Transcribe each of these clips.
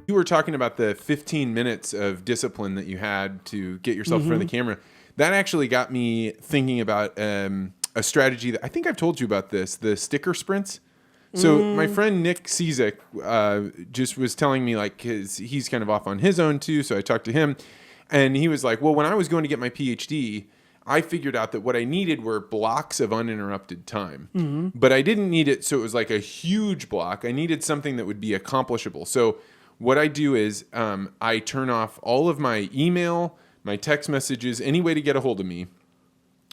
you were talking about the 15 minutes of discipline that you had to get yourself in front of the camera. That actually got me thinking about a strategy that I think I've told you about this, the sticker sprints. So my friend Nick Cizek just was telling me, like, he's kind of off on his own too. So I talked to him and he was like, well, when I was going to get my PhD, I figured out that what I needed were blocks of uninterrupted time, but I didn't need it. So it was like a huge block. I needed something that would be accomplishable. So what I do is I turn off all of my email, my text messages, any way to get a hold of me.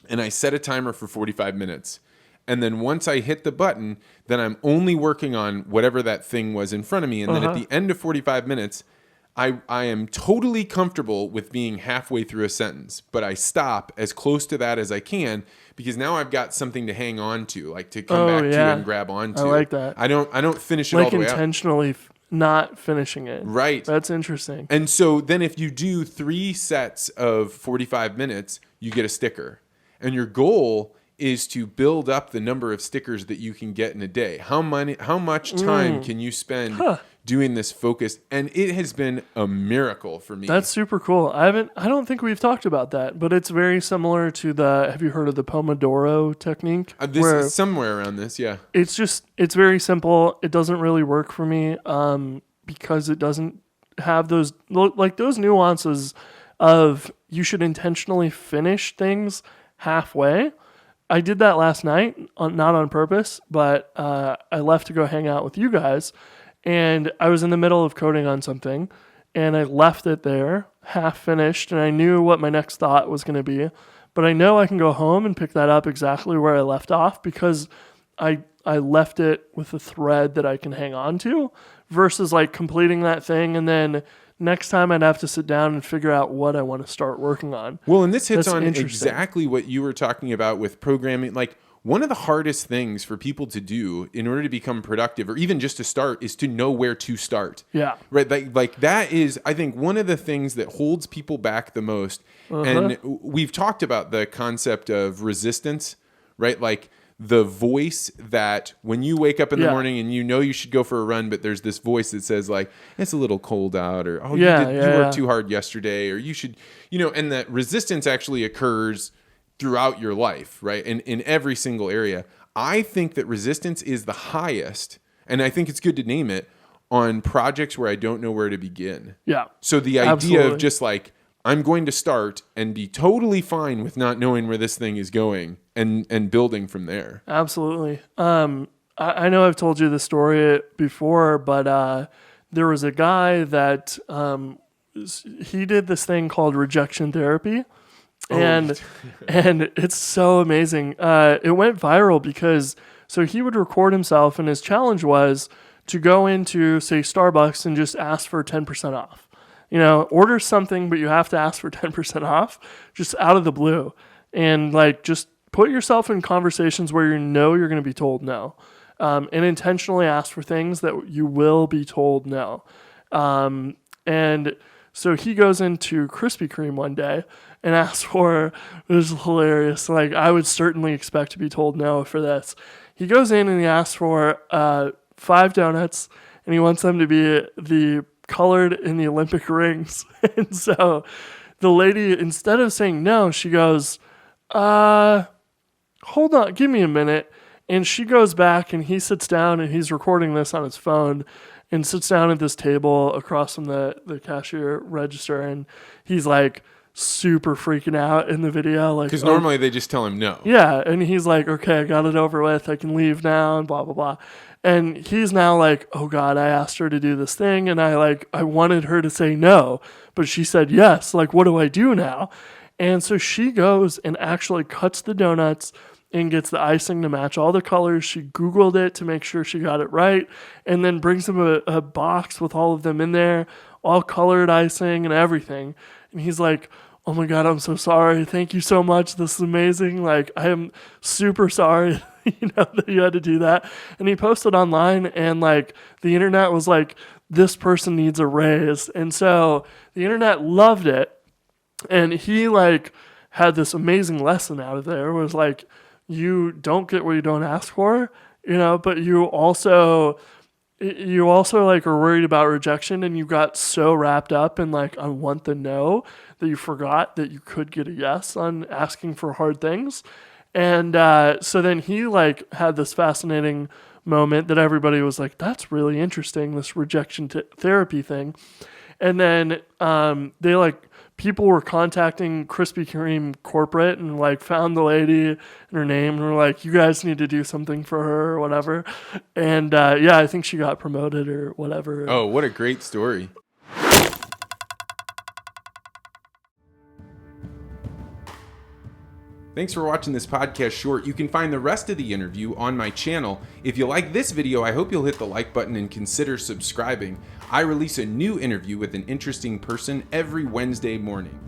And I set a timer for 45 minutes. And then once I hit the button, then I'm only working on whatever that thing was in front of me. And then at the end of 45 minutes, I am totally comfortable with being halfway through a sentence, but I stop as close to that as I can because now I've got something to hang on to, like to come back to and grab onto. I like that. I don't finish it all the way out. Like intentionally not finishing it. Right. That's interesting. And so then if you do 3 sets of 45 minutes, you get a sticker. And your goal is to build up the number of stickers that you can get in a day. How much time can you spend doing this focus? And it has been a miracle for me. That's super cool. I don't think we've talked about that, but it's very similar to have you heard of the Pomodoro technique? This is somewhere around this, yeah. It's very simple. It doesn't really work for me because it doesn't have those nuances of you should intentionally finish things halfway. I did that last night, not on purpose, but I left to go hang out with you guys, and I was in the middle of coding on something, and I left it there, half finished, and I knew what my next thought was going to be, but I know I can go home and pick that up exactly where I left off because I left it with a thread that I can hang on to versus like completing that thing and then next time I'd have to sit down and figure out what I want to start working on. Well, and this hits on exactly what you were talking about with programming. Like one of the hardest things for people to do in order to become productive or even just to start is to know where to start. Yeah. Right. Like that is, I think, one of the things that holds people back the most. And we've talked about the concept of resistance, right? Like the voice that when you wake up in the morning and you know you should go for a run, but there's this voice that says like, it's a little cold out or, oh, you worked too hard yesterday or you should, and that resistance actually occurs throughout your life, right? And in every single area. I think that resistance is the highest, and I think it's good to name it, on projects where I don't know where to begin. Yeah. So the idea of just like, I'm going to start and be totally fine with not knowing where this thing is going and building from there. Absolutely. I know I've told you the story before, but there was a guy that he did this thing called rejection therapy. And it's so amazing. It went viral because he would record himself and his challenge was to go into, say, Starbucks and just ask for 10% off. Order something, but you have to ask for 10% off just out of the blue. And like, just put yourself in conversations where you're going to be told no. And intentionally ask for things that you will be told no. And so he goes into Krispy Kreme one day and asks for, it was hilarious. Like, I would certainly expect to be told no for this. He goes in and he asks for 5 donuts and he wants them to be the colored in the Olympic rings. And so the lady, instead of saying no, she goes, hold on, give me a minute. And she goes back and he sits down and he's recording this on his phone and sits down at this table across from the cashier register. And he's like super freaking out in the video. Like, because normally they just tell him no. Yeah. And he's like, okay, I got it over with. I can leave now and blah, blah, blah. And he's now like, oh God, I asked her to do this thing. And I wanted her to say no, but she said yes. Like, what do I do now? And so she goes and actually cuts the donuts and gets the icing to match all the colors. She Googled it to make sure she got it right. And then brings him a box with all of them in there, all colored icing and everything. And he's like, oh my God, I'm so sorry. Thank you so much. This is amazing. Like, I am super sorry that you had to do that. And he posted online and like the internet was like, this person needs a raise. And so the internet loved it. And he like had this amazing lesson out of there. It was like, you don't get what you don't ask for, but you also you also like are worried about rejection, and you got so wrapped up in like I want the no that you forgot that you could get a yes on asking for hard things. And so then he like had this fascinating moment that everybody was like, that's really interesting, this rejection therapy thing. And then they like people were contacting Krispy Kreme corporate and like found the lady and her name and were like, you guys need to do something for her or whatever. And yeah, I think she got promoted or whatever. Oh, what a great story. Thanks for watching this podcast short. You can find the rest of the interview on my channel. If you like this video, I hope you'll hit the like button and consider subscribing. I release a new interview with an interesting person every Wednesday morning.